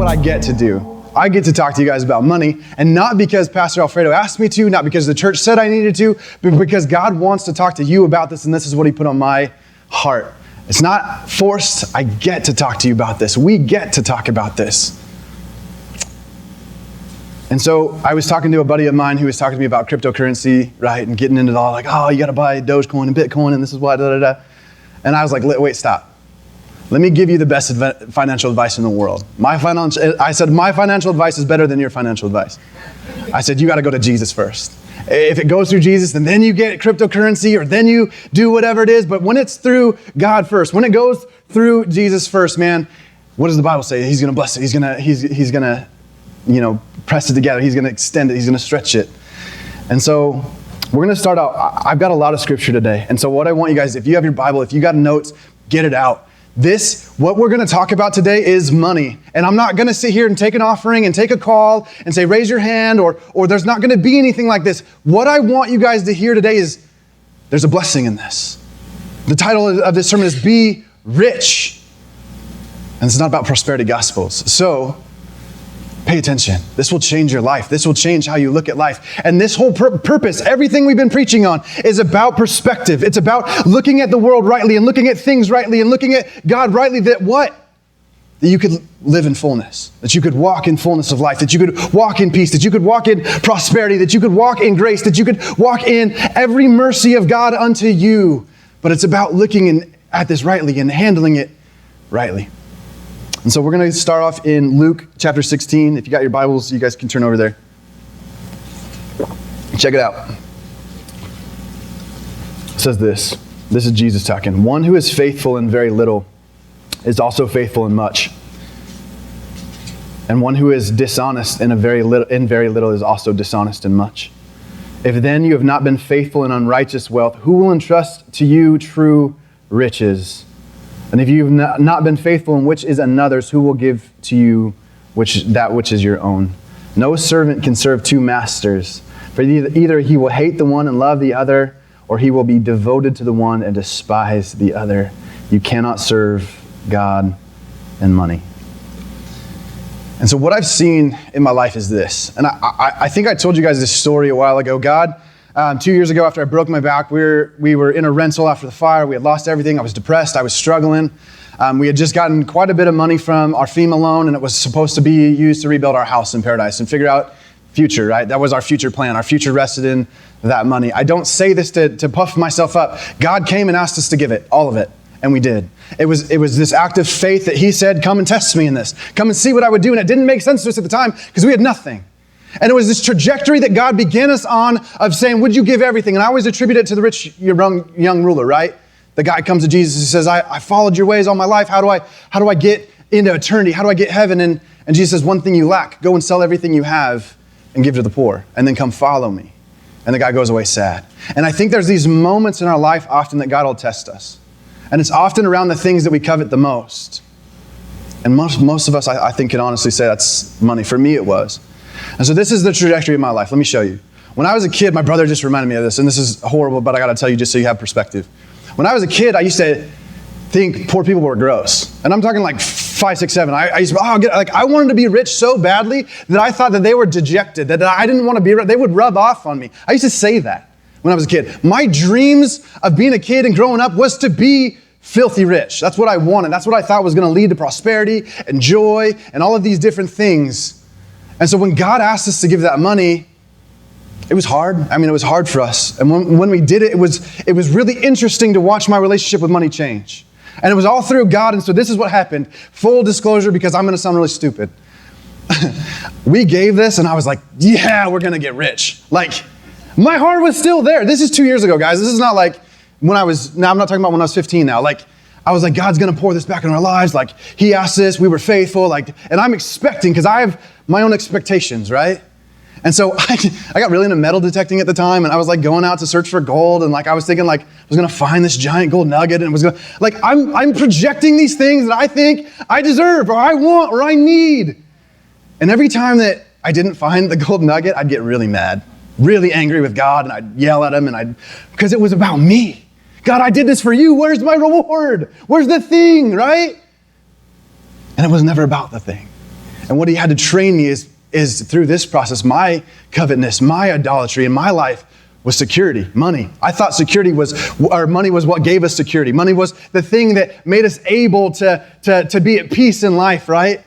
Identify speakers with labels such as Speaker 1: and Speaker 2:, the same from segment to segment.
Speaker 1: what I get to do. I get to talk to you guys about money, and not because Pastor Alfredo asked me to, not because the church said I needed to, but because God wants to talk to you about this, and this is what he put on my heart. It's not forced. I get to talk to you about this. We get to talk about this. And so I was talking to a buddy of mine who was talking to me about cryptocurrency, right? And getting into it all like, oh, you got to buy Dogecoin and Bitcoin, and this is why, da-da-da. And I was like, wait, stop. Let me give you the best financial advice in the world. I said, my financial advice is better than your financial advice. I said, you got to go to Jesus first. If it goes through Jesus, then you get cryptocurrency, or then you do whatever it is. But when it's through God first, when it goes through Jesus first, man, what does the Bible say? He's going to bless it. He's going to, press it together. He's going to extend it. He's going to stretch it. And so we're going to start out. I've got a lot of scripture today. And so what I want you guys, if you have your Bible, if you got notes, get it out. What we're going to talk about today is money. And I'm not going to sit here and take an offering and take a call and say, raise your hand, or there's not going to be anything like this. What I want you guys to hear today is there's a blessing in this. The title of this sermon is Be Rich. And it's not about prosperity gospels. So pay attention. This will change your life. This will change how you look at life. And this whole purpose, everything we've been preaching on, is about perspective. It's about looking at the world rightly and looking at things rightly and looking at God rightly, that you could live in fullness, that you could walk in fullness of life, that you could walk in peace, that you could walk in prosperity, that you could walk in grace, that you could walk in every mercy of God unto you. But it's about looking at this rightly and handling it rightly. And so we're going to start off in Luke chapter 16. If you got your Bibles, you guys can turn over there. Check it out. It says this. This is Jesus talking. One who is faithful in very little is also faithful in much. And one who is dishonest in very little is also dishonest in much. If then you have not been faithful in unrighteous wealth, who will entrust to you true riches? And if you have not been faithful in which is another's, who will give to you that which is your own? No servant can serve two masters, for either he will hate the one and love the other, or he will be devoted to the one and despise the other. You cannot serve God and money. And so what I've seen in my life is this. And I think I told you guys this story a while ago. 2 years ago, after I broke my back, we were in a rental after the fire. We had lost everything. I was depressed. I was struggling. We had just gotten quite a bit of money from our FEMA loan, and it was supposed to be used to rebuild our house in Paradise and figure out future, right? That was our future plan. Our future rested in that money. I don't say this to puff myself up. God came and asked us to give it, all of it, and we did. It was this act of faith that he said, come and test me in this. Come and see what I would do. And it didn't make sense to us at the time because we had nothing. And it was this trajectory that God began us on of saying, would you give everything? And I always attribute it to the rich young ruler, right? The guy comes to Jesus and says, I followed your ways all my life. How do I get into eternity? How do I get heaven? And Jesus says, one thing you lack, go and sell everything you have and give to the poor, and then come follow me. And the guy goes away sad. And I think there's these moments in our life often that God will test us. And it's often around the things that we covet the most. And most of us, I think, can honestly say that's money. For me, it was. And so this is the trajectory of my life. Let me show you. When I was a kid, my brother just reminded me of this, and this is horrible, but I got to tell you just so you have perspective. When I was a kid, I used to think poor people were gross. And I'm talking like 5, 6, 7. I used to, I wanted to be rich so badly that I thought that they were dejected, that I didn't want to be rich. They would rub off on me. I used to say that when I was a kid. My dreams of being a kid and growing up was to be filthy rich. That's what I wanted. That's what I thought was going to lead to prosperity and joy and all of these different things. And so when God asked us to give that money, it was hard. I mean, it was hard for us. And when we did it, it was really interesting to watch my relationship with money change. And it was all through God. And so this is what happened. Full disclosure, because I'm going to sound really stupid. We gave this and I was like, yeah, we're going to get rich. Like, my heart was still there. This is 2 years ago, guys. This is not like now I'm not talking about when I was 15 now. Like, I was like, God's going to pour this back in our lives. Like, he asked this, we were faithful. And I'm expecting, because I have my own expectations, right? And so I got really into metal detecting at the time, and I was like going out to search for gold, and like I was thinking like I was going to find this giant gold nugget, and it was going to, like, I'm projecting these things that I think I deserve or I want or I need. And every time that I didn't find the gold nugget, I'd get really mad, really angry with God, and I'd yell at him, because it was about me. God, I did this for you. Where's my reward? Where's the thing, right? And it was never about the thing. And what he had to train me is through this process, my covetousness, my idolatry in my life was security, money. I thought money was what gave us security. Money was the thing that made us able to be at peace in life, right?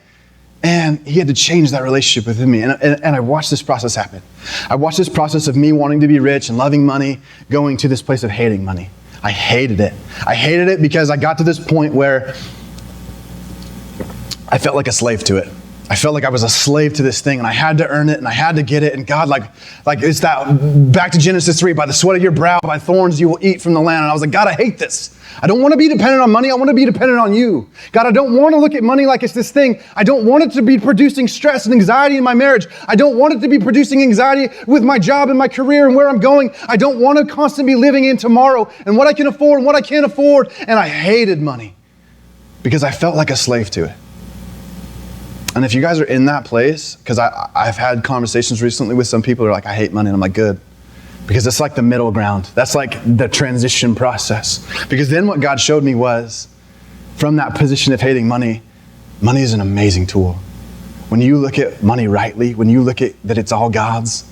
Speaker 1: And he had to change that relationship within me. And I watched this process happen. I watched this process of me wanting to be rich and loving money, going to this place of hating money. I hated it. I hated it because I got to this point where I felt like a slave to it. I felt like I was a slave to this thing and I had to earn it and I had to get it. And God, like it's that, back to Genesis 3, by the sweat of your brow, by thorns you will eat from the land. And I was like, God, I hate this. I don't want to be dependent on money. I want to be dependent on you. God, I don't want to look at money like it's this thing. I don't want it to be producing stress and anxiety in my marriage. I don't want it to be producing anxiety with my job and my career and where I'm going. I don't want to constantly be living in tomorrow and what I can afford and what I can't afford. And I hated money because I felt like a slave to it. And if you guys are in that place, because I've had conversations recently with some people who are like, I hate money. And I'm like, good. Because it's like the middle ground. That's like the transition process. Because then what God showed me was, from that position of hating money, money is an amazing tool. When you look at money rightly, when you look at that it's all God's,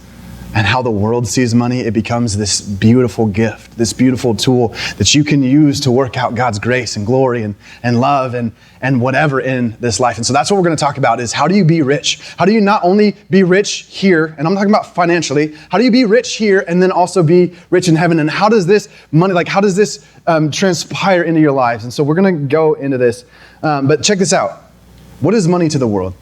Speaker 1: and how the world sees money, it becomes this beautiful gift, this beautiful tool that you can use to work out God's grace and glory and love and whatever in this life. And so that's what we're going to talk about is how do you be rich? How do you not only be rich here, and I'm talking about financially, how do you be rich here and then also be rich in heaven? And how does this money, how does this transpire into your lives? And so we're going to go into this. But check this out. What is money to the world?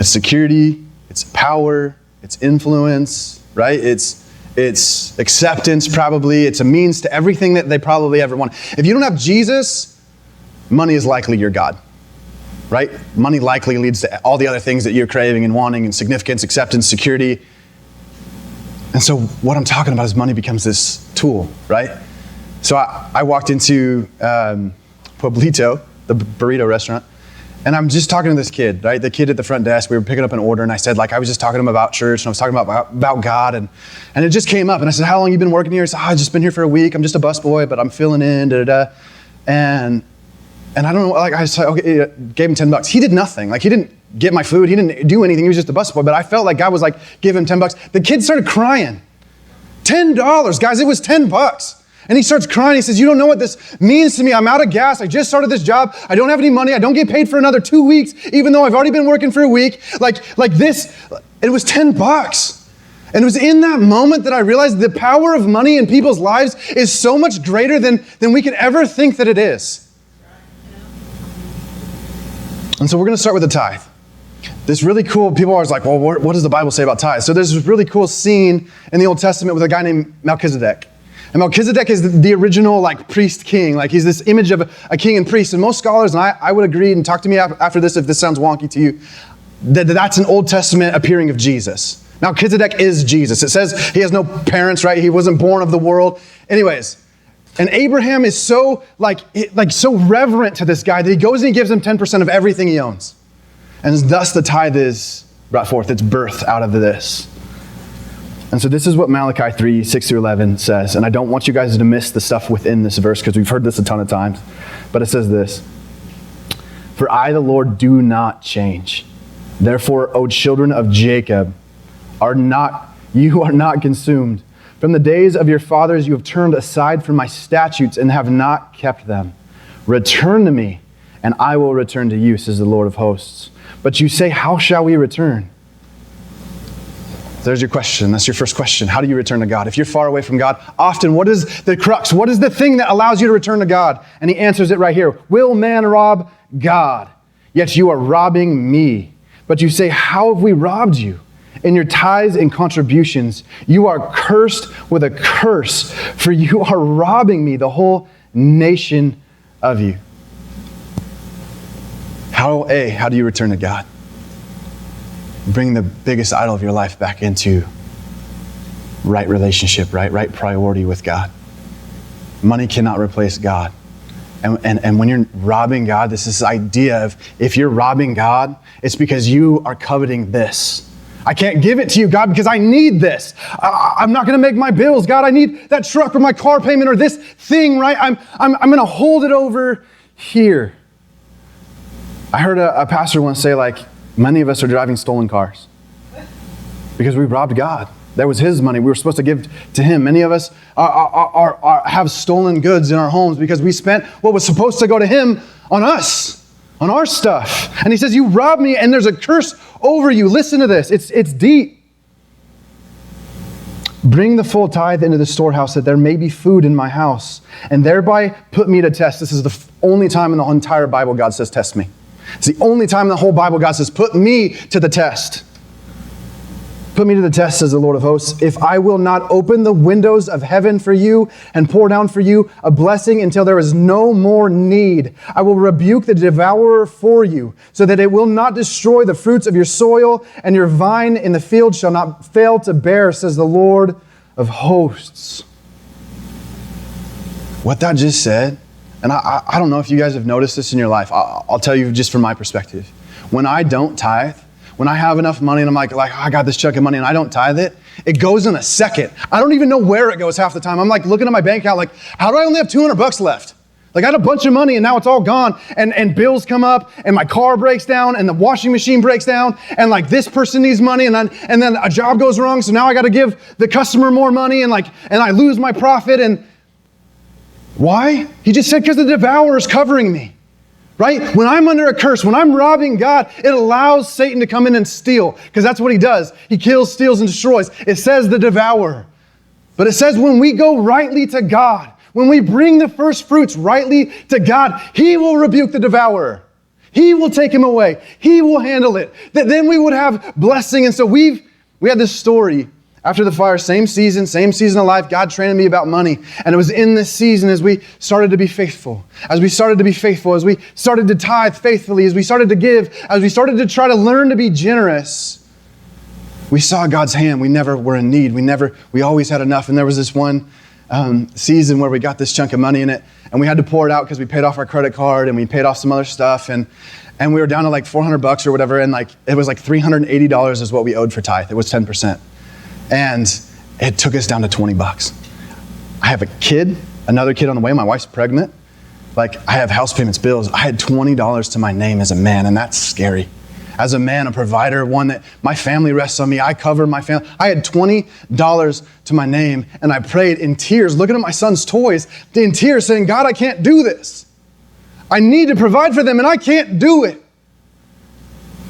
Speaker 1: It's security, it's power, it's influence, right? It's acceptance probably. It's a means to everything that they probably ever want. If you don't have Jesus, money is likely your God, right? Money likely leads to all the other things that you're craving and wanting and significance, acceptance, security. And so what I'm talking about is money becomes this tool, right? So I walked into Pueblito, the burrito restaurant, and I'm just talking to this kid, right? The kid at the front desk, we were picking up an order and I said, I was just talking to him about church and I was talking about God and it just came up and I said, how long you been working here? He said, I've just been here for a week. I'm just a busboy, but I'm filling in, da-da-da. And I don't know, I said, okay, gave him $10. He did nothing. He didn't get my food. He didn't do anything. He was just a busboy, but I felt like God was give him $10. The kid started crying. $10, guys, it was $10. And he starts crying. He says, you don't know what this means to me. I'm out of gas. I just started this job. I don't have any money. I don't get paid for another 2 weeks, even though I've already been working for a week. Like this, it was $10. And it was in that moment that I realized the power of money in people's lives is so much greater than we could ever think that it is. And so we're going to start with the tithe. This really cool, people are always like, well, what does the Bible say about tithe? So there's this really cool scene in the Old Testament with a guy named Melchizedek. And Melchizedek is the original priest king. He's this image of a king and priest. And most scholars, and I would agree, and talk to me after this if this sounds wonky to you, that's an Old Testament appearing of Jesus. Melchizedek is Jesus. It says he has no parents, right? He wasn't born of the world. Anyways, and Abraham is so so reverent to this guy that he goes and he gives him 10% of everything he owns. And thus the tithe is brought forth. It's birthed out of this. And so this is what Malachi 3, 6 through 11 says. And I don't want you guys to miss the stuff within this verse because we've heard this a ton of times. But it says this: For I, the Lord, do not change. Therefore, O children of Jacob, you are not consumed. From the days of your fathers you have turned aside from my statutes and have not kept them. Return to me, and I will return to you, says the Lord of hosts. But you say, how shall we return? There's your question. That's your first question. How do you return to God? If you're far away from God, often what is the crux? What is the thing that allows you to return to God? And he answers it right here. Will man rob God? Yet you are robbing me. But you say, how have we robbed you? In your tithes and contributions, you are cursed with a curse, for you are robbing me, the whole nation of you. How do you return to God? Bring the biggest idol of your life back into right relationship, right priority with God. Money cannot replace God. And when you're robbing God, this is this idea of if you're robbing God, it's because you are coveting this. I can't give it to you, God, because I need this. I'm not going to make my bills, God. I need that truck or my car payment or this thing, right? I'm going to hold it over here. I heard a pastor once say, like, many of us are driving stolen cars because we robbed God. That was his money. We were supposed to give to him. Many of us have stolen goods in our homes because we spent what was supposed to go to him on us, on our stuff. And he says, you robbed me and there's a curse over you. Listen to this. It's deep. Bring the full tithe into the storehouse that there may be food in my house, and thereby put me to test. This is the only time in the entire Bible God says, test me. It's the only time in the whole Bible God says, put me to the test. Put me to the test, says the Lord of hosts, if I will not open the windows of heaven for you and pour down for you a blessing until there is no more need. I will rebuke the devourer for you, so that it will not destroy the fruits of your soil, and your vine in the field shall not fail to bear, says the Lord of hosts. What that just said, and I don't know if you guys have noticed this in your life. I'll tell you just from my perspective. When I don't tithe, when I have enough money and I'm like, I got this chunk of money and I don't tithe it, it goes in a second. I don't even know where it goes half the time. I'm like looking at my bank account like, how do I only have $200 left? Like I had a bunch of money and now it's all gone, and bills come up and my car breaks down and the washing machine breaks down and like this person needs money and then a job goes wrong, so now I got to give the customer more money and I lose my profit. And why? He just said because the devourer is covering me. Right? When I'm under a curse, when I'm robbing God, it allows Satan to come in and steal, because that's what he does. He kills, steals, and destroys. It says the devourer. But it says when we go rightly to God, when we bring the first fruits rightly to God, he will rebuke the devourer. He will take him away. He will handle it. That then we would have blessing. And so we had this story. After the fire, same season of life, God trained me about money. And it was in this season as we started to be faithful, as we started to tithe faithfully, as we started to give, as we started to try to learn to be generous, we saw God's hand. We never were in need. We always had enough. And there was this one season where we got this chunk of money in it, and we had to pour it out because we paid off our credit card and we paid off some other stuff. And we were down to like $400 or whatever. And like, it was like $380 is what we owed for tithe. It was 10%. And it took us down to $20. I have a kid, another kid on the way. My wife's pregnant. Like, I have house payments, bills. I had $20 to my name as a man, and that's scary. As a man, a provider, one that my family rests on me. I cover my family. I had $20 to my name, and I prayed in tears, looking at my son's toys, in tears, saying, God, I can't do this. I need to provide for them, and I can't do it.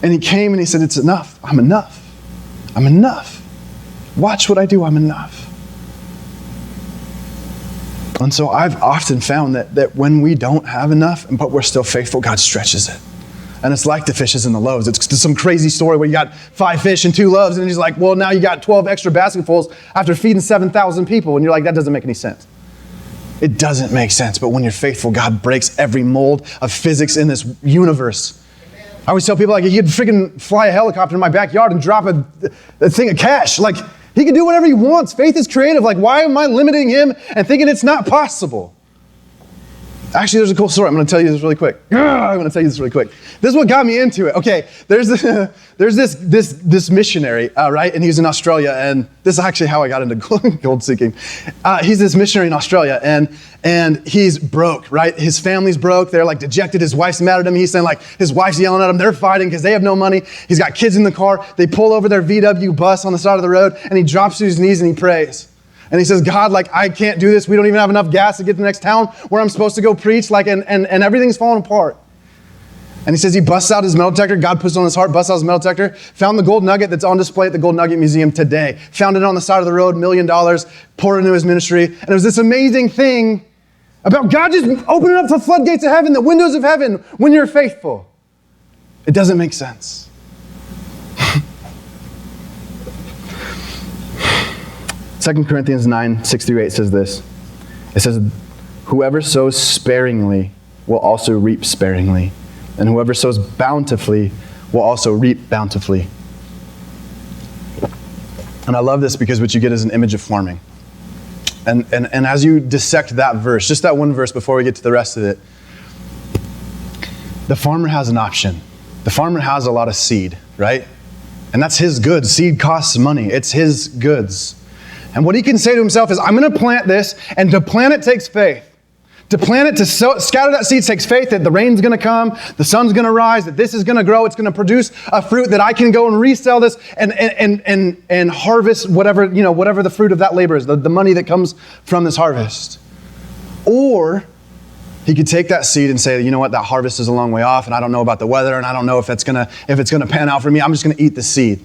Speaker 1: And he came and he said, it's enough. I'm enough. I'm enough. Watch what I do, I'm enough. And so I've often found that when we don't have enough, but we're still faithful, God stretches it. And it's like the fishes and the loaves. It's some crazy story where you got 5 fish and 2 loaves, and he's like, well, now you got 12 extra basketfuls after feeding 7,000 people. And you're like, that doesn't make any sense. It doesn't make sense, but when you're faithful, God breaks every mold of physics in this universe. I always tell people, like, you could freaking fly a helicopter in my backyard and drop a thing of cash. Like, he can do whatever he wants. Faith is creative. Like, why am I limiting him and thinking it's not possible? Actually, there's a cool story. I'm going to tell you this really quick. This is what got me into it. Okay, there's this missionary, right? And he was in Australia, and this is actually how I got into gold seeking. He's this missionary in Australia, and he's broke, right? His family's broke. They're like dejected. His wife's mad at him. He's saying like his wife's yelling at him. They're fighting because they have no money. He's got kids in the car. They pull over their VW bus on the side of the road, and he drops to his knees and he prays. And he says, God, like, I can't do this. We don't even have enough gas to get to the next town where I'm supposed to go preach. Like, and everything's falling apart. And he says he busts out his metal detector. God puts it on his heart, busts out his metal detector. Found the gold nugget that's on display at the Gold Nugget Museum today. Found it on the side of the road, $1 million, poured it into his ministry. And it was this amazing thing about God just opening up the floodgates of heaven, the windows of heaven, when you're faithful. It doesn't make sense. 2 Corinthians 9, 6-8 says this. It says, whoever sows sparingly will also reap sparingly, and whoever sows bountifully will also reap bountifully. And I love this because what you get is an image of farming. And as you dissect that verse, just that one verse before we get to the rest of it, the farmer has an option. The farmer has a lot of seed, right? And that's his goods. Seed costs money. It's his goods. And what he can say to himself is, I'm going to plant this, and to plant it takes faith. To plant it, to scatter that seed takes faith that the rain's going to come, the sun's going to rise, that this is going to grow, it's going to produce a fruit that I can go and resell this and harvest whatever the fruit of that labor is, the money that comes from this harvest. Or he could take that seed and say, you know what, that harvest is a long way off, and I don't know about the weather, and I don't know if it's gonna pan out for me. I'm just gonna eat the seed.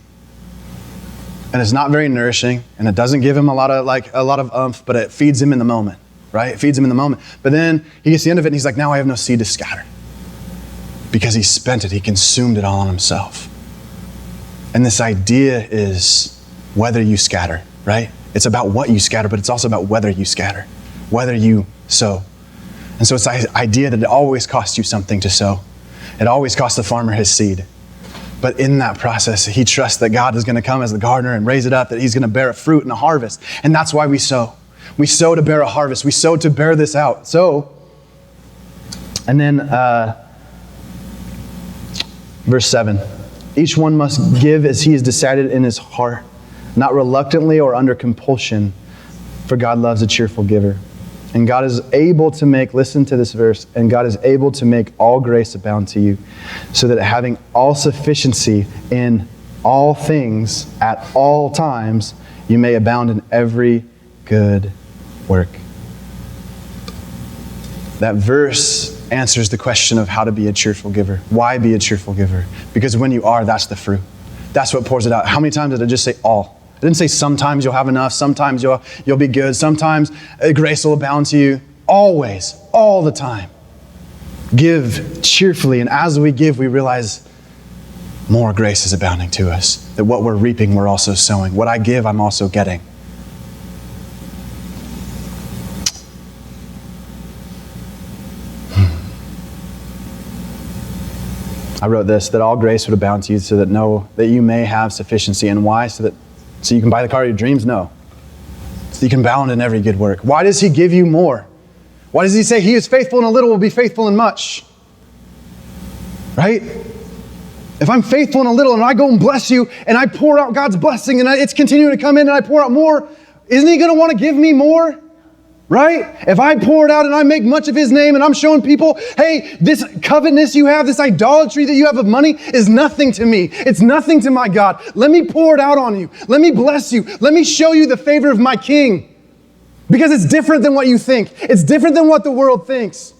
Speaker 1: And it's not very nourishing, and it doesn't give him a lot of oomph, but it feeds him in the moment. Right? It feeds him in the moment. But then he gets to the end of it and he's like, now I have no seed to scatter. Because he spent it. He consumed it all on himself. And this idea is whether you scatter, right? It's about what you scatter, but it's also about whether you scatter, whether you sow. And so it's the idea that it always costs you something to sow. It always costs the farmer his seed. But in that process, he trusts that God is going to come as the gardener and raise it up, that he's going to bear a fruit and a harvest. And that's why we sow. We sow to bear a harvest. We sow to bear this out. And then verse 7. Each one must give as he has decided in his heart, not reluctantly or under compulsion, for God loves a cheerful giver. And God is able to make, listen to this verse, and God is able to make all grace abound to you, so that having all sufficiency in all things at all times, you may abound in every good work. That verse answers the question of how to be a cheerful giver. Why be a cheerful giver? Because when you are, that's the fruit. That's what pours it out. How many times did it just say all? It didn't say sometimes you'll have enough, sometimes you'll be good, sometimes grace will abound to you. Always, all the time. Give cheerfully, and as we give, we realize more grace is abounding to us. That what we're reaping, we're also sowing. What I give, I'm also getting. I wrote this, that all grace would abound to you so that you may have sufficiency. And why? So you can buy the car of your dreams? No. So you can abound in every good work. Why does he give you more? Why does he say he is faithful in a little will be faithful in much? Right? If I'm faithful in a little and I go and bless you and I pour out God's blessing and it's continuing to come in and I pour out more, isn't he going to want to give me more? Right? If I pour it out and I make much of his name and I'm showing people, hey, this covetousness you have, this idolatry that you have of money is nothing to me. It's nothing to my God. Let me pour it out on you. Let me bless you. Let me show you the favor of my King. Because it's different than what you think. It's different than what the world thinks.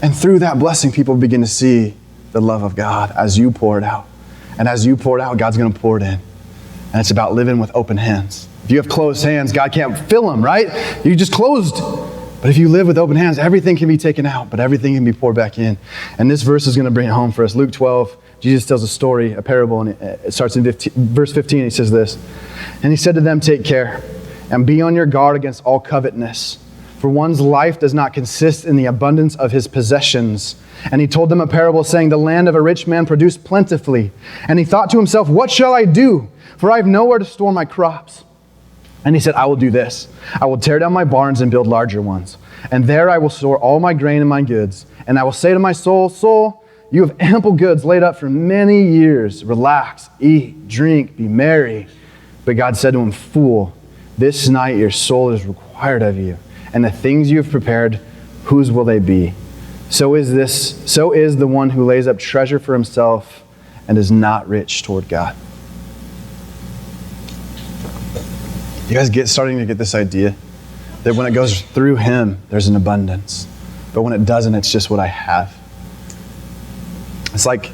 Speaker 1: And through that blessing, people begin to see the love of God as you pour it out. And as you pour it out, God's going to pour it in. And it's about living with open hands. If you have closed hands, God can't fill them, right? You just closed. But if you live with open hands, everything can be taken out, but everything can be poured back in. And this verse is going to bring it home for us. Luke 12, Jesus tells a story, a parable, and it starts in verse 15. He says this, and he said to them, take care and be on your guard against all covetousness, for one's life does not consist in the abundance of his possessions. And he told them a parable saying, the land of a rich man produced plentifully. And he thought to himself, what shall I do? For I have nowhere to store my crops. And he said, I will do this. I will tear down my barns and build larger ones. And there I will store all my grain and my goods. And I will say to my soul, soul, you have ample goods laid up for many years. Relax, eat, drink, be merry. But God said to him, fool, this night your soul is required of you. And the things you have prepared, whose will they be? So is the one who lays up treasure for himself and is not rich toward God. You guys starting to get this idea that when it goes through him, there's an abundance. But when it doesn't, it's just what I have. It's like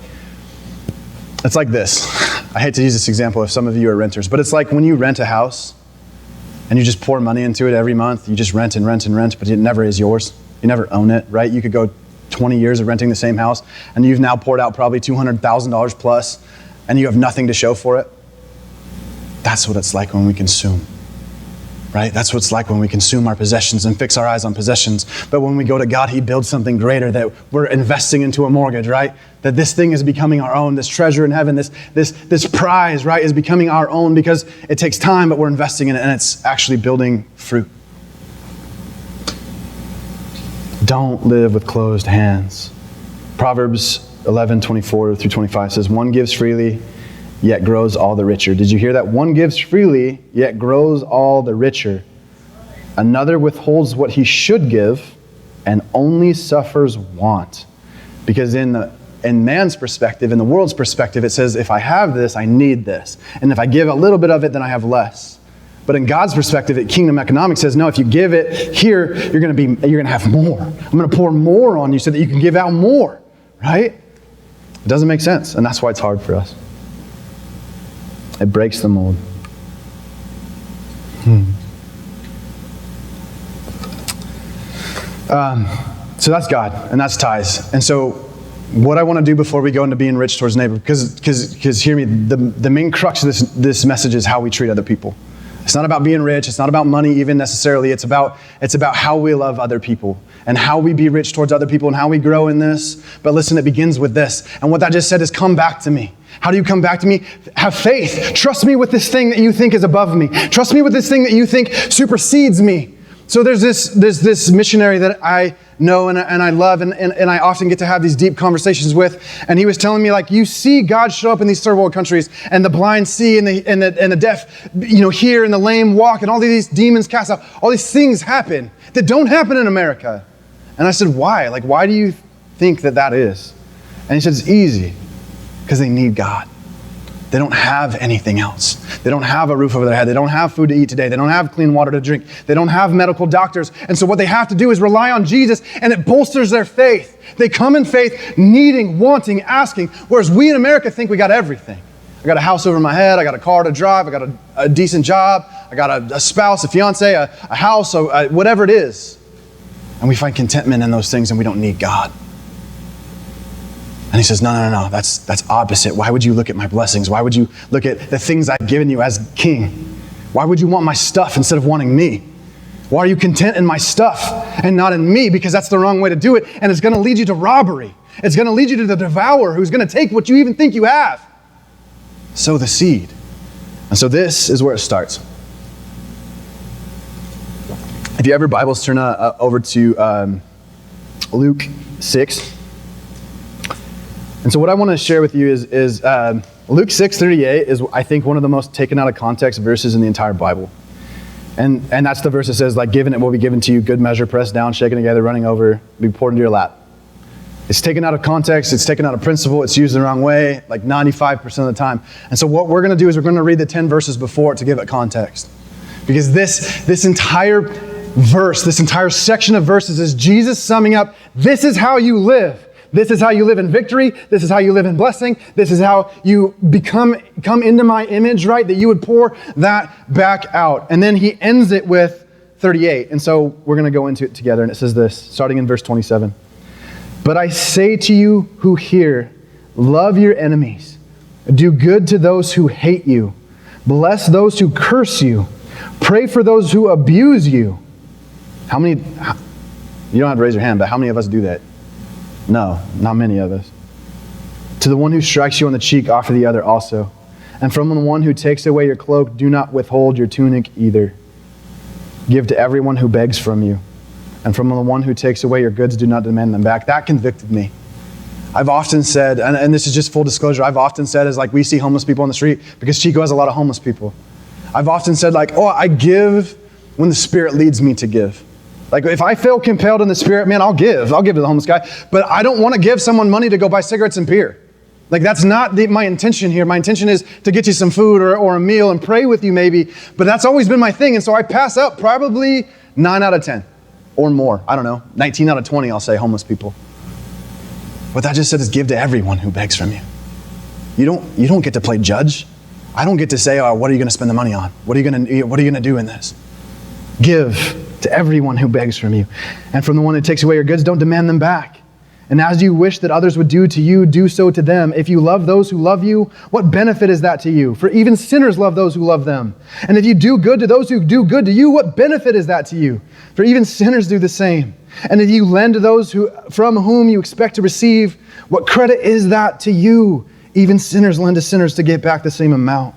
Speaker 1: this. I hate to use this example if some of you are renters, but it's like when you rent a house and you just pour money into it every month. You just rent and rent and rent, but it never is yours. You never own it, right? You could go 20 years of renting the same house and you've now poured out probably $200,000 plus and you have nothing to show for it. That's what it's like when we consume. Right? That's what it's like when we consume our possessions and fix our eyes on possessions. But when we go to God, he builds something greater that we're investing into a mortgage, right? That this thing is becoming our own, this treasure in heaven, this prize, right, is becoming our own because it takes time, but we're investing in it and it's actually building fruit. Don't live with closed hands. Proverbs 11:24-25 says, one gives freely, yet grows all the richer. Did you hear that? One gives freely, yet grows all the richer. Another withholds what he should give, and only suffers want. Because in man's perspective, in the world's perspective, it says, if I have this, I need this. And if I give a little bit of it, then I have less. But in God's perspective, kingdom economics says, no, if you give it here, you're going to have more. I'm going to pour more on you so that you can give out more, right? It doesn't make sense, and that's why it's hard for us. It breaks the mold. So that's God, and that's tithes. And so what I want to do before we go into being rich towards neighbor, because hear me, the main crux of this message is how we treat other people. It's not about being rich. It's not about money even necessarily. It's about how we love other people and how we be rich towards other people and how we grow in this. But listen, it begins with this. And what that just said is come back to me. How do you come back to me? Have faith. Trust me with this thing that you think is above me. Trust me with this thing that you think supersedes me. So there's this missionary that I know and I love and I often get to have these deep conversations with. And he was telling me, like, you see God show up in these third world countries and the blind see and the deaf, hear, and the lame walk, and all these demons cast out. All these things happen that don't happen in America. And I said, why? Like, why do you think that is? And he said, it's easy, because they need God. They don't have anything else. They don't have a roof over their head. They don't have food to eat today. They don't have clean water to drink. They don't have medical doctors. And so what they have to do is rely on Jesus, and it bolsters their faith. They come in faith, needing, wanting, asking, whereas we in America think we got everything. I got a house over my head. I got a car to drive. I got a decent job. I got a spouse, a fiance, a house, whatever it is. And we find contentment in those things, and we don't need God. And he says, no, that's opposite. Why would you look at my blessings? Why would you look at the things I've given you as king? Why would you want my stuff instead of wanting me? Why are you content in my stuff and not in me? Because that's the wrong way to do it, and it's going to lead you to robbery. It's going to lead you to the devourer who's going to take what you even think you have. Sow the seed. And so this is where it starts. If you have your Bibles, turn over to Luke 6. And so what I want to share with you is Luke 6:38 is, I think, one of the most taken out of context verses in the entire Bible. And that's the verse that says, like, given it will be given to you, good measure, pressed down, shaken together, running over, be poured into your lap. It's taken out of context, it's taken out of principle, it's used the wrong way, like 95% of the time. And so what we're going to do is we're going to read the 10 verses before it to give it context. Because this entire verse, this entire section of verses is Jesus summing up, this is how you live. This is how you live in victory. This is how you live in blessing. This is how you come into my image, right? That you would pour that back out. And then he ends it with 38. And so we're going to go into it together. And it says this, starting in verse 27. But I say to you who hear, love your enemies. Do good to those who hate you. Bless those who curse you. Pray for those who abuse you. How many, you don't have to raise your hand, but how many of us do that? No, not many of us. To the one who strikes you on the cheek, offer the other also. And from the one who takes away your cloak, do not withhold your tunic either. Give to everyone who begs from you. And from the one who takes away your goods, do not demand them back. That convicted me. I've often said, and this is just full disclosure, I've often said, is like, we see homeless people on the street because Chico has a lot of homeless people. I've often said, like, I give when the Spirit leads me to give. Like, if I feel compelled in the Spirit, man, I'll give to the homeless guy. But I don't want to give someone money to go buy cigarettes and beer. Like, that's not my intention here. My intention is to get you some food or a meal and pray with you maybe. But that's always been my thing. And so I pass up probably 9 out of 10 or more. I don't know. 19 out of 20, I'll say, homeless people. What that just said is give to everyone who begs from you. You don't get to play judge. I don't get to say, what are you going to spend the money on? What are you going to do in this? Give to everyone who begs from you. And from the one who takes away your goods, don't demand them back. And as you wish that others would do to you, do so to them. If you love those who love you, what benefit is that to you? For even sinners love those who love them. And if you do good to those who do good to you, what benefit is that to you? For even sinners do the same. And if you lend to those from whom you expect to receive, what credit is that to you? Even sinners lend to sinners to get back the same amount.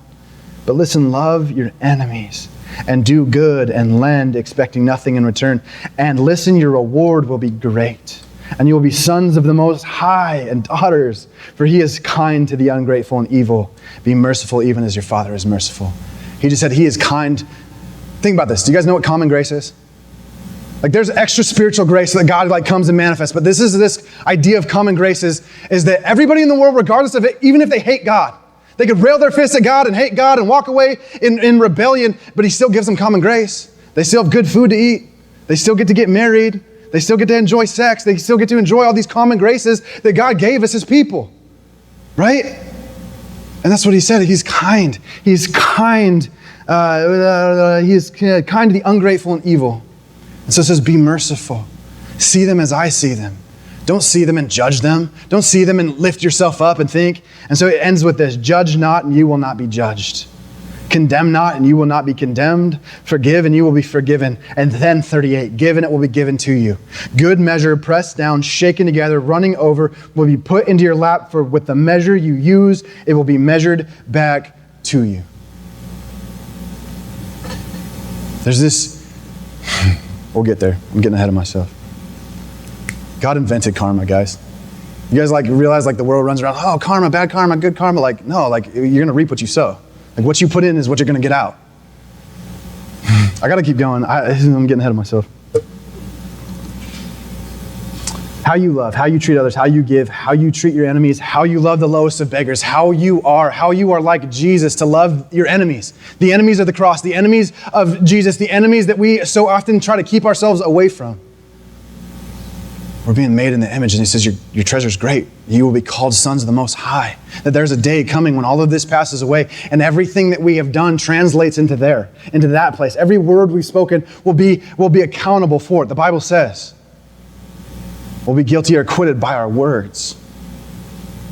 Speaker 1: But listen, love your enemies. And do good and lend, expecting nothing in return. And listen, your reward will be great. And you will be sons of the Most High and daughters. For he is kind to the ungrateful and evil. Be merciful even as your Father is merciful. He just said he is kind. Think about this. Do you guys know what common grace is? Like there's extra spiritual grace that God like comes and manifests. But this idea of common grace is that everybody in the world, regardless of it, even if they hate God, they could rail their fists at God and hate God and walk away in rebellion, but he still gives them common grace. They still have good food to eat. They still get to get married. They still get to enjoy sex. They still get to enjoy all these common graces that God gave us as people, right? And that's what he said. He's kind. He's kind. He is kind to the ungrateful and evil. And so it says, be merciful. See them as I see them. Don't see them and judge them. Don't see them and lift yourself up and think. And so it ends with this, judge not and you will not be judged. Condemn not and you will not be condemned. Forgive and you will be forgiven. And then 38, give and it will be given to you. Good measure, pressed down, shaken together, running over, will be put into your lap, for with the measure you use, it will be measured back to you. There's this, we'll get there. I'm getting ahead of myself. God invented karma, guys. You guys like realize like the world runs around, oh, karma, bad karma, good karma. Like, no, like you're going to reap what you sow. Like what you put in is what you're going to get out. I got to keep going. I'm getting ahead of myself. How you love, how you treat others, how you give, how you treat your enemies, how you love the lowest of beggars, how you are like Jesus to love your enemies. The enemies of the cross, the enemies of Jesus, the enemies that we so often try to keep ourselves away from. We're being made in the image, and he says, your treasure's great. You will be called sons of the Most High. That there's a day coming when all of this passes away, and everything that we have done translates into that place. Every word we've spoken will be accountable for it. The Bible says we'll be guilty or acquitted by our words.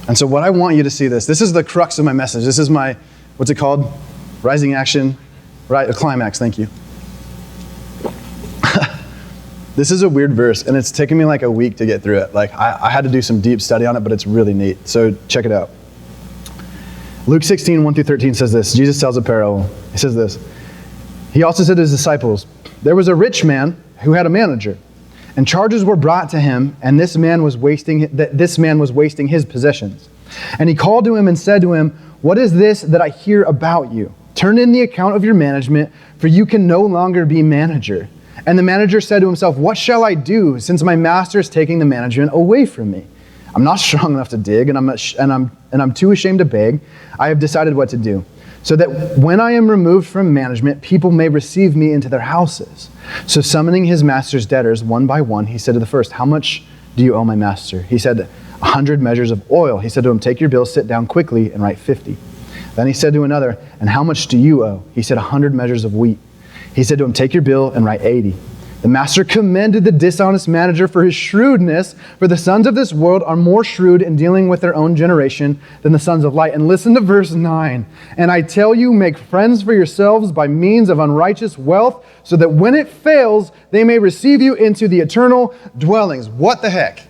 Speaker 1: And so what I want you to see this is the crux of my message. This is my, what's it called? Rising action, right? A climax, thank you. This is a weird verse, and it's taken me like a week to get through it. Like I had to do some deep study on it, but it's really neat. So check it out. Luke 16, 1-13 says this. Jesus tells a parable. He says this. He also said to his disciples, there was a rich man who had a manager, and charges were brought to him, and this man was wasting his possessions. And he called to him and said to him, what is this that I hear about you? Turn in the account of your management, for you can no longer be manager. And the manager said to himself, what shall I do since my master is taking the management away from me? I'm not strong enough to dig, and I'm too ashamed to beg. I have decided what to do, so that when I am removed from management, people may receive me into their houses. So summoning his master's debtors one by one, he said to the first, how much do you owe my master? He said, 100 measures of oil. He said to him, take your bill, sit down quickly, and write 50. Then he said to another, and how much do you owe? He said, 100 measures of wheat. He said to him, take your bill and write 80. The master commended the dishonest manager for his shrewdness, for the sons of this world are more shrewd in dealing with their own generation than the sons of light. And listen to verse 9. And I tell you, make friends for yourselves by means of unrighteous wealth, so that when it fails, they may receive you into the eternal dwellings. What the heck?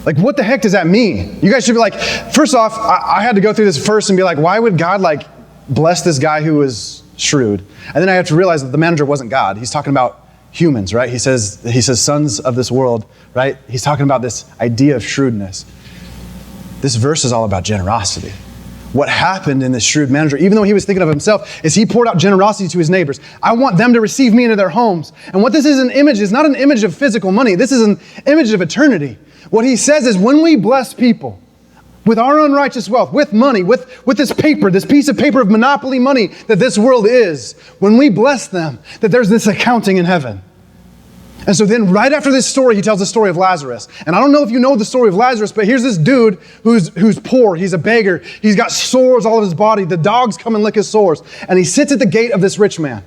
Speaker 1: Like, what the heck does that mean? You guys should be like, first off, I had to go through this first and be like, why would God like bless this guy who was shrewd? And then I have to realize that the manager wasn't God. He's talking about humans, right? He says sons of this world, right? He's talking about this idea of shrewdness. This verse is all about generosity. What happened in this shrewd manager, even though he was thinking of himself, is he poured out generosity to his neighbors. I want them to receive me into their homes. And what this is an image is not an image of physical money. This is an image of eternity. What he says is when we bless people with our unrighteous wealth, with money, with this paper, this piece of paper of monopoly money that this world is, when we bless them, that there's this accounting in heaven. And so then right after this story, he tells the story of Lazarus. And I don't know if you know the story of Lazarus, but here's this dude who's poor. He's a beggar. He's got sores all over his body. The dogs come and lick his sores. And he sits at the gate of this rich man.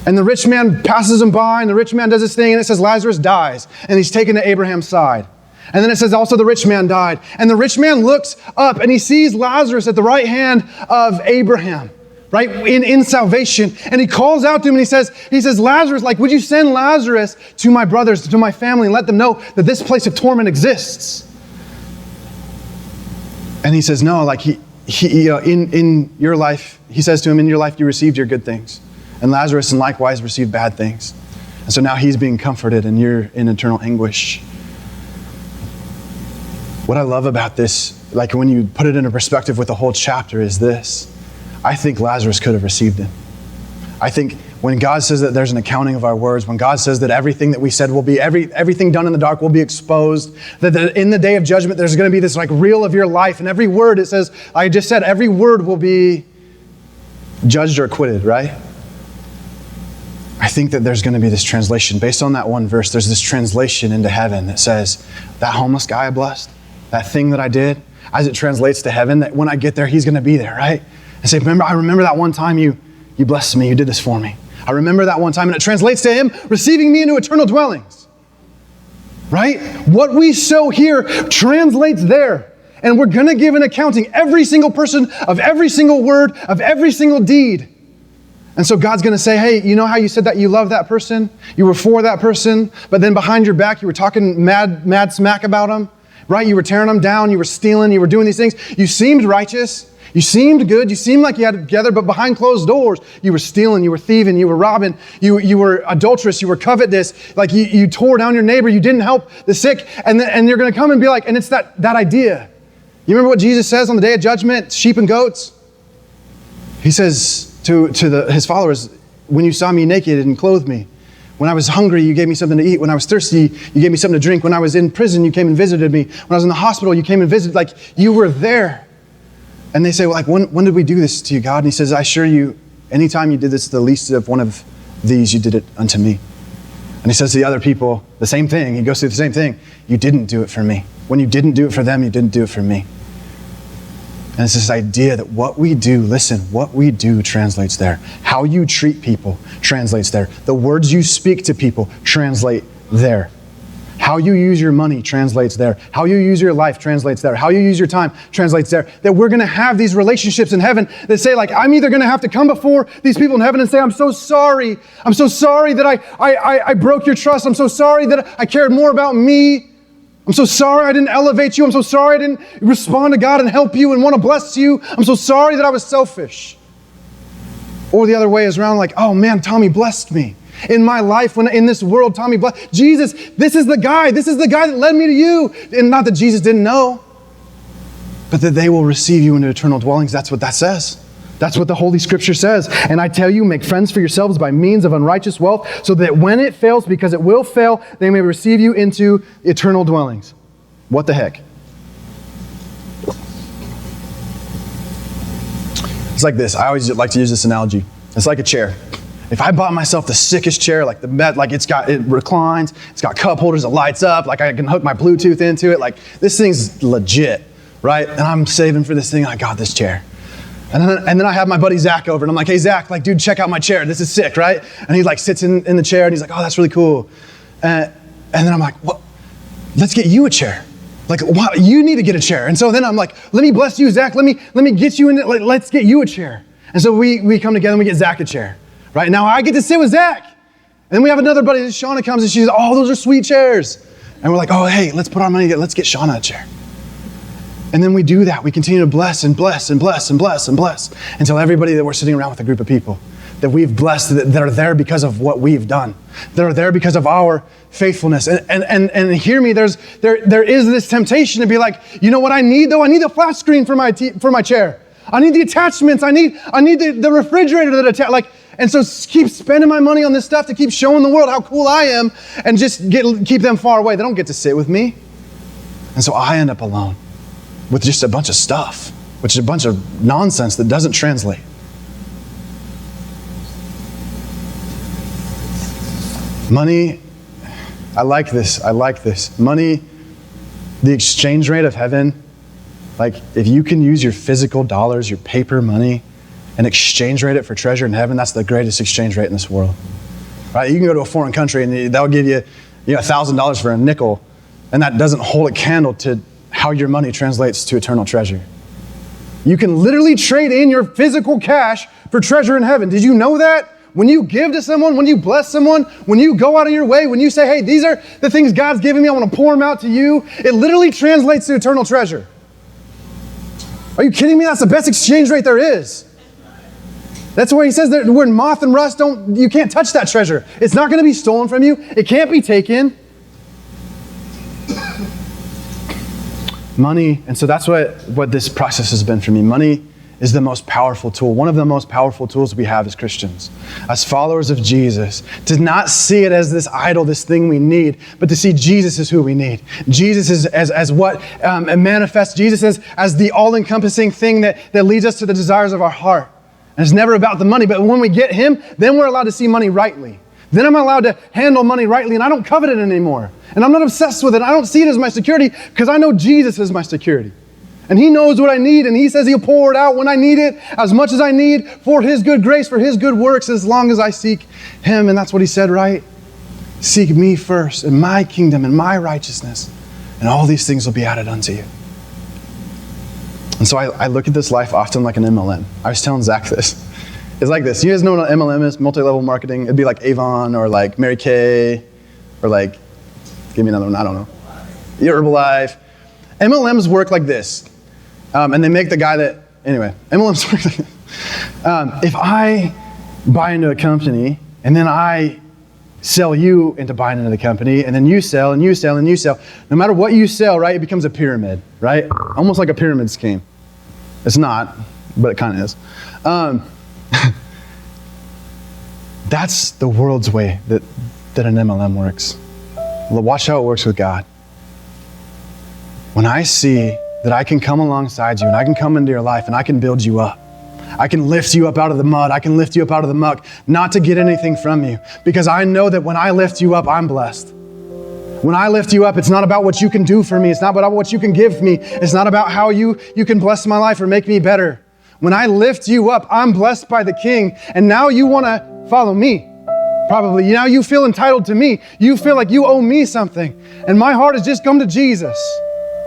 Speaker 1: And the rich man passes him by, and the rich man does his thing, and it says Lazarus dies. And he's taken to Abraham's side. And then it says also the rich man died. And the rich man looks up and he sees Lazarus at the right hand of Abraham, right? In salvation. And he calls out to him and he says, Lazarus, like, would you send Lazarus to my brothers, to my family, and let them know that this place of torment exists? And he says, no, like in your life, he says to him, in your life you received your good things. And Lazarus and likewise received bad things. And so now he's being comforted and you're in eternal anguish. What I love about this, like when you put it into perspective with the whole chapter, is this. I think Lazarus could have received him. I think When God says that there's an accounting of our words, when God says that everything that we said will be, everything done in the dark will be exposed, that in the day of judgment, there's going to be this like reel of your life, and every word, it says, I just said, every word will be judged or acquitted, right? I think that there's going to be this translation. Based on that one verse, there's this translation into heaven that says, that homeless guy I blessed, that thing that I did, as it translates to heaven, that when I get there, he's going to be there, right? And say, I remember that one time you blessed me, you did this for me. I remember that one time, and it translates to him receiving me into eternal dwellings, right? What we sow here translates there. And we're going to give an accounting, every single person, of every single word, of every single deed. And so God's going to say, hey, you know how you said that you love that person? You were for that person, but then behind your back, you were talking mad smack about them, right? You were tearing them down, you were stealing, you were doing these things. You seemed righteous. You seemed good, you seemed like you had it together, but behind closed doors, you were stealing, you were thieving, you were robbing, you were adulterous, you were covetous, like you tore down your neighbor, you didn't help the sick, and you're going to come and be like, and it's that idea. You remember what Jesus says on the day of judgment, sheep and goats? He says to his followers, when you saw me naked and clothed me, when I was hungry, you gave me something to eat. When I was thirsty, you gave me something to drink. When I was in prison, you came and visited me. When I was in the hospital, you came and visited, like you were there. And they say, well, like, when did we do this to you, God? And he says, I assure you, anytime you did this to the least of one of these, you did it unto me. And he says to the other people, the same thing. He goes through the same thing. You didn't do it for me. When you didn't do it for them, you didn't do it for me. And it's this idea that what we do translates there. How you treat people translates there. The words you speak to people translate there. How you use your money translates there. How you use your life translates there. How you use your time translates there. That we're going to have these relationships in heaven that say, like, I'm either going to have to come before these people in heaven and say, I'm so sorry. I'm so sorry that I broke your trust. I'm so sorry that I cared more about me. I'm so sorry I didn't elevate you. I'm so sorry I didn't respond to God and help you and want to bless you. I'm so sorry that I was selfish. Or the other way is around, like, oh man, Tommy blessed me. In my life, when in this world, Tommy blessed. Jesus, this is the guy that led me to you. And not that Jesus didn't know, but that they will receive you into eternal dwellings. That's what that says. That's what the Holy Scripture says. And I tell you, make friends for yourselves by means of unrighteous wealth, so that when it fails, because it will fail, they may receive you into eternal dwellings. What the heck? It's like this. I always like to use this analogy. It's like a chair. If I bought myself the sickest chair, like it reclines, it's got cup holders, it lights up, like I can hook my Bluetooth into it, like this thing's legit, right? And I'm saving for this thing, I got this chair. And then I have my buddy Zach over, and I'm like, hey Zach, like, dude, check out my chair, this is sick, right? And he like sits in the chair, and he's like, oh, that's really cool. And then I'm like, well, let's get you a chair. Like, wow, you need to get a chair. And so then I'm like, let me bless you, Zach, let me get you in it, like, let's get you a chair. And so we come together and we get Zach a chair. Right now, I get to sit with Zach. And then we have another buddy, Shauna comes and she says, oh, those are sweet chairs. And we're like, oh, hey, let's put our money together. Let's get Shauna a chair. And then we do that. We continue to bless and bless and bless and bless and bless until everybody that we're sitting around with a group of people that we've blessed, that are there because of what we've done. That are there because of our faithfulness. And hear me, there is this temptation to be like, you know what I need though? I need a flat screen for my chair. I need the attachments. I need the refrigerator that attach. Like, and so keep spending my money on this stuff to keep showing the world how cool I am, and just keep them far away. They don't get to sit with me. And so I end up alone with just a bunch of stuff, which is a bunch of nonsense that doesn't translate. Money, I like this. Money, the exchange rate of heaven, like if you can use your physical dollars, your paper money, and exchange rate it for treasure in heaven, that's the greatest exchange rate in this world. Right? You can go to a foreign country and they'll give you $1,000 for a nickel, and that doesn't hold a candle to how your money translates to eternal treasure. You can literally trade in your physical cash for treasure in heaven. Did you know that? When you give to someone, when you bless someone, when you go out of your way, when you say, hey, these are the things God's given me, I want to pour them out to you, it literally translates to eternal treasure. Are you kidding me? That's the best exchange rate there is. That's where he says that where moth and rust you can't touch that treasure. It's not going to be stolen from you. It can't be taken. Money, and so that's what this process has been for me. Money is the most powerful tool. One of the most powerful tools we have as Christians, as followers of Jesus, to not see it as this idol, this thing we need, but to see Jesus as who we need. Jesus is as what manifests, Jesus as the all-encompassing thing that leads us to the desires of our heart. And it's never about the money, but when we get him, then we're allowed to see money rightly. Then I'm allowed to handle money rightly, and I don't covet it anymore. And I'm not obsessed with it. I don't see it as my security because I know Jesus is my security. And he knows what I need, and he says he'll pour it out when I need it, as much as I need, for his good grace, for his good works, as long as I seek him. And that's what he said, right? Seek me first, and my kingdom, and my righteousness, and all these things will be added unto you. And so I look at this life often like an MLM. I was telling Zach this. It's like this. You guys know what an MLM is? Multi-level marketing. It'd be like Avon, or like Mary Kay, or like, give me another one, I don't know. Herbalife. MLMs work like this. And they make the guy that, anyway, MLMs work like this. If I buy into a company, and then I sell you into buying into the company, and then you sell, and you sell, and you sell, no matter what you sell, right, it becomes a pyramid, right? Almost like a pyramid scheme. It's not, but it kind of is. That's the world's way that an MLM works. Watch how it works with God. When I see that I can come alongside you and I can come into your life and I can build you up. I can lift you up out of the mud. I can lift you up out of the muck, not to get anything from you, because I know that when I lift you up, I'm blessed. When I lift you up, it's not about what you can do for me. It's not about what you can give me. It's not about how you can bless my life or make me better. When I lift you up, I'm blessed by the King, and now you want to follow me. Probably. Now you feel entitled to me. You feel like you owe me something. And my heart has just come to Jesus.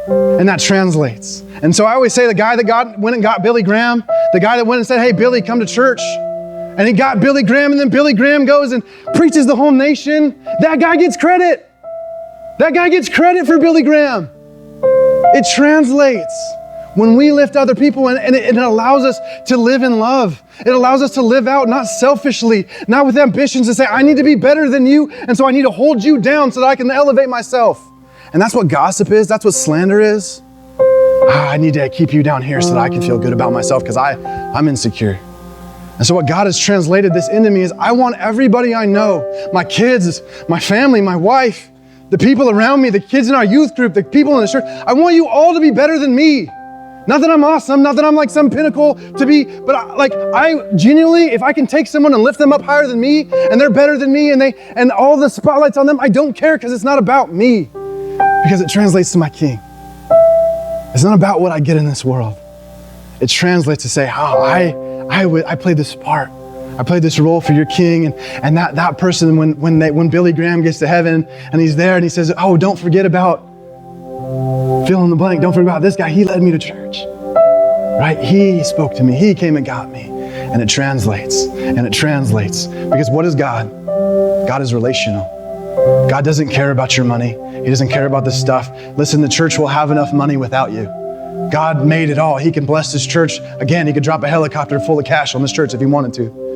Speaker 1: And that translates. And so I always say the guy that went and got Billy Graham, the guy that went and said, hey, Billy, come to church. And he got Billy Graham, and then Billy Graham goes and preaches the whole nation. That guy gets credit. That guy gets credit for Billy Graham. It translates. When we lift other people, and it allows us to live in love. It allows us to live out, not selfishly, not with ambitions to say, I need to be better than you, and so I need to hold you down so that I can elevate myself. And that's what gossip is. That's what slander is. I need to keep you down here so that I can feel good about myself because I'm insecure. And so what God has translated this into me is I want everybody I know, my kids, my family, my wife, the people around me, the kids in our youth group, the people in the church, I want you all to be better than me. Not that I'm awesome, not that I'm like some pinnacle to be, but I genuinely, if I can take someone and lift them up higher than me, and they're better than me, and all the spotlight's on them, I don't care because it's not about me. Because it translates to my King. It's not about what I get in this world. It translates to say, how I played this part. I played this role for your King. And that person, when Billy Graham gets to heaven and he's there and he says, oh, don't forget about fill in the blank. Don't forget about this guy. He led me to church. Right? He spoke to me. He came and got me. And it translates. And it translates. Because what is God? God is relational. God doesn't care about your money. He doesn't care about this stuff. Listen, the church will have enough money without you. God made it all. He can bless this church. Again, he could drop a helicopter full of cash on this church if he wanted to.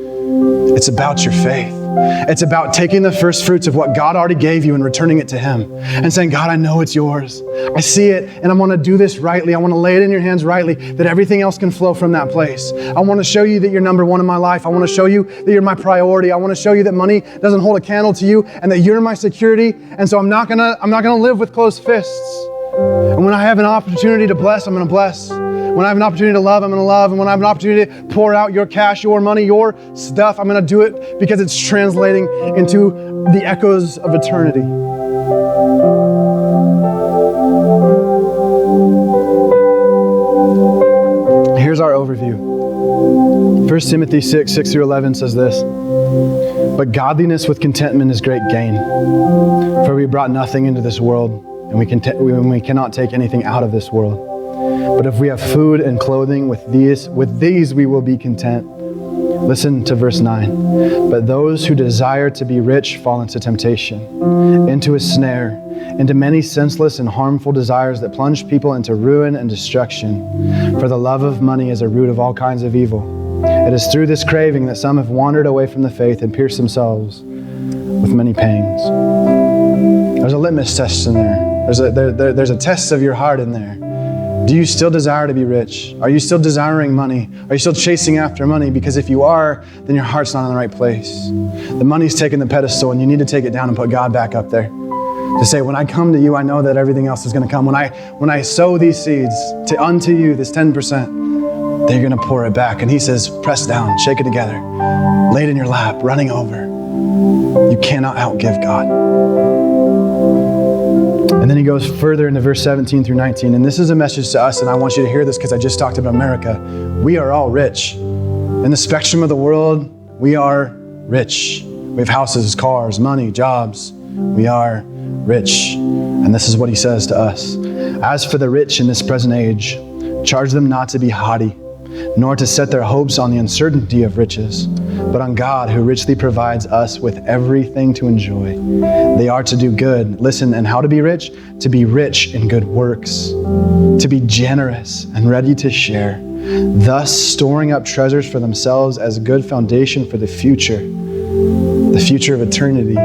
Speaker 1: It's about your faith. It's about taking the first fruits of what God already gave you and returning it to him and saying, God, I know it's yours. I see it and I want to do this rightly. I want to lay it in your hands rightly that everything else can flow from that place. I want to show you that you're number one in my life. I want to show you that you're my priority. I want to show you that money doesn't hold a candle to you and that you're my security. And so I'm not gonna live with closed fists. And when I have an opportunity to bless, I'm going to bless. When I have an opportunity to love, I'm going to love. And when I have an opportunity to pour out your cash, your money, your stuff, I'm going to do it because it's translating into the echoes of eternity. Here's our overview. 1 Timothy 6:6-11 says this, but godliness with contentment is great gain. For we brought nothing into this world, and we cannot take anything out of this world. But if we have food and clothing, with these we will be content. Listen to verse 9. But those who desire to be rich fall into temptation, into a snare, into many senseless and harmful desires that plunge people into ruin and destruction. For the love of money is a root of all kinds of evil. It is through this craving that some have wandered away from the faith and pierced themselves with many pangs. There's a litmus test in there. There's a test of your heart in there. Do you still desire to be rich? Are you still desiring money? Are you still chasing after money? Because if you are, then your heart's not in the right place. The money's taken the pedestal, and you need to take it down and put God back up there. To say, when I come to you, I know that everything else is going to come. When I sow these seeds unto you, this 10%, they're going to pour it back. And he says, press down, shake it together, lay it in your lap, running over. You cannot outgive God. And then he goes further into verse 17 through 19. And this is a message to us, and I want you to hear this because I just talked about America. We are all rich. In the spectrum of the world, we are rich. We have houses, cars, money, jobs. We are rich. And this is what he says to us. As for the rich in this present age, charge them not to be haughty, nor to set their hopes on the uncertainty of riches, but on God, who richly provides us with everything to enjoy. They are to do good. Listen, and how to be rich? To be rich in good works, to be generous and ready to share, thus storing up treasures for themselves as a good foundation for the future of eternity,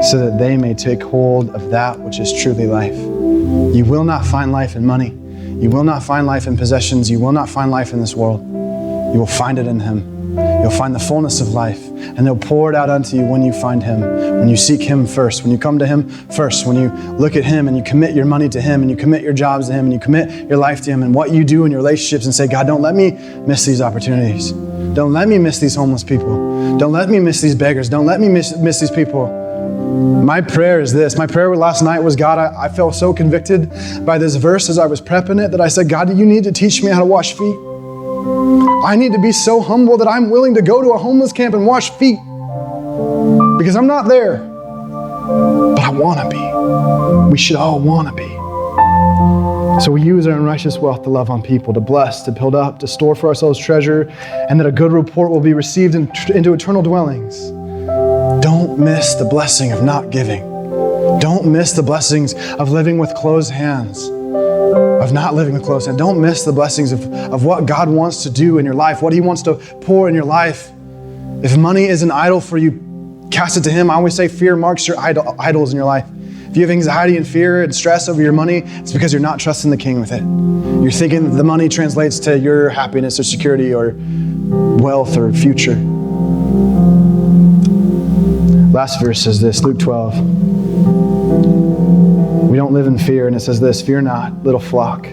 Speaker 1: so that they may take hold of that which is truly life. You will not find life in money. You will not find life in possessions. You will not find life in this world. You will find it in him. You'll find the fullness of life, and he'll pour it out unto you when you find him, when you seek him first, when you come to him first, when you look at him and you commit your money to him, and you commit your jobs to him, and you commit your life to him, and what you do in your relationships, and say, God, don't let me miss these opportunities. Don't let me miss these homeless people. Don't let me miss these beggars. Don't let me miss these people. My prayer is this. My prayer last night was, God, I felt so convicted by this verse as I was prepping it that I said, God, you need to teach me how to wash feet. I need to be so humble that I'm willing to go to a homeless camp and wash feet, because I'm not there, but I want to be. We should all want to be. So we use our unrighteous wealth to love on people, to bless, to build up, to store for ourselves treasure, and that a good report will be received into eternal dwellings. Don't miss the blessing of not giving. Don't miss the blessings of living with closed hands, of not living with closed hands. Don't miss the blessings of what God wants to do in your life, what he wants to pour in your life. If money is an idol for you, cast it to him. I always say fear marks your idols in your life. If you have anxiety and fear and stress over your money, it's because you're not trusting the King with it. You're thinking the money translates to your happiness or security or wealth or future. Last verse says this, Luke 12. We don't live in fear, and it says this, fear not, little flock,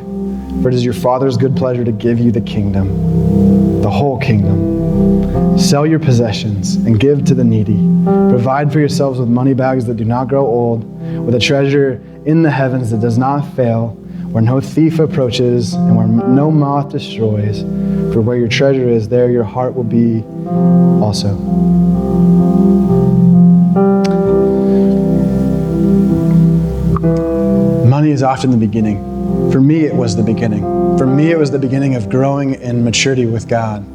Speaker 1: for it is your Father's good pleasure to give you the kingdom, the whole kingdom. Sell your possessions and give to the needy. Provide for yourselves with money bags that do not grow old, with a treasure in the heavens that does not fail, where no thief approaches and where no moth destroys. For where your treasure is, there your heart will be also. Money is often the beginning. For me, it was the beginning. For me, it was the beginning of growing in maturity with God.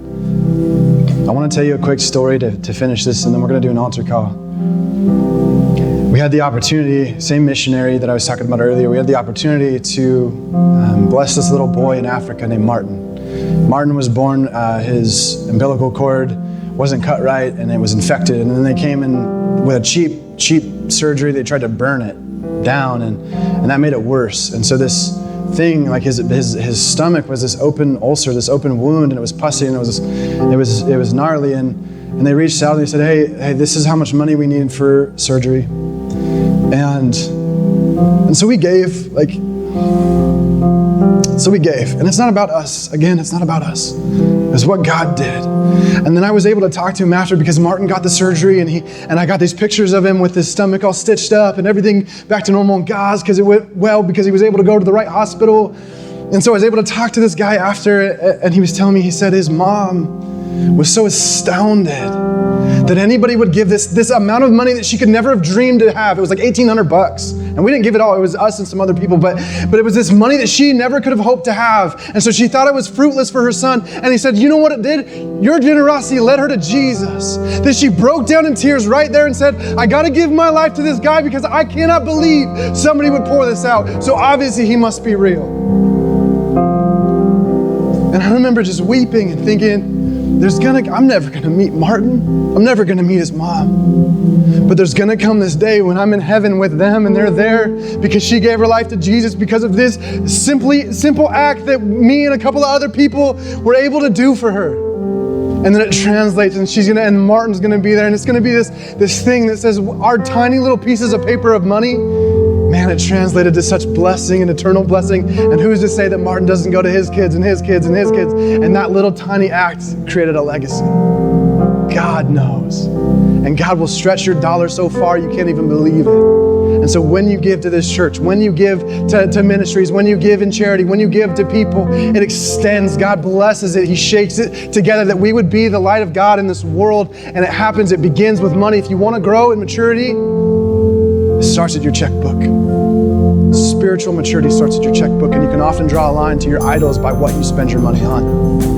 Speaker 1: I want to tell you a quick story to finish this, and then we're going to do an altar call. We had the opportunity, same missionary that I was talking about earlier, we had the opportunity to bless this little boy in Africa named Martin. Martin was born, his umbilical cord wasn't cut right, and it was infected. And then they came in with a cheap surgery. They tried to burn it down, and that made it worse. And so this thing, like his stomach was this open ulcer, this open wound, and it was pussy, and it was gnarly. And they reached out and they said, hey, this is how much money we need for surgery. And so we gave, and it's not about us. Again, it's not about us. It's what God did. And then I was able to talk to him after, because Martin got the surgery, and I got these pictures of him with his stomach all stitched up and everything back to normal and gauze, because it went well, because he was able to go to the right hospital. And so I was able to talk to this guy after, and he was telling me, he said his mom was so astounded that anybody would give this amount of money that she could never have dreamed to have. It was like $1,800. And we didn't give it all. It was us and some other people. But it was this money that she never could have hoped to have. And so she thought it was fruitless for her son. And he said, you know what it did? Your generosity led her to Jesus. That she broke down in tears right there and said, I got to give my life to this guy because I cannot believe somebody would pour this out. So obviously he must be real. And I remember just weeping and thinking, I'm never gonna meet Martin. I'm never gonna meet his mom. But there's gonna come this day when I'm in heaven with them and they're there because she gave her life to Jesus because of this simple act that me and a couple of other people were able to do for her. And then it translates and Martin's gonna be there and it's gonna be this thing that says our tiny little pieces of paper of money, man, it translated to such blessing and eternal blessing. And who's to say that Martin doesn't go to his kids and his kids and his kids? And that little tiny act created a legacy. God knows. And God will stretch your dollar so far you can't even believe it. And so when you give to this church, when you give to ministries, when you give in charity, when you give to people, it extends. God blesses it. He shakes it together that we would be the light of God in this world. And it begins with money. If you want to grow in maturity, it starts at your checkbook. Spiritual maturity starts at your checkbook, and you can often draw a line to your idols by what you spend your money on.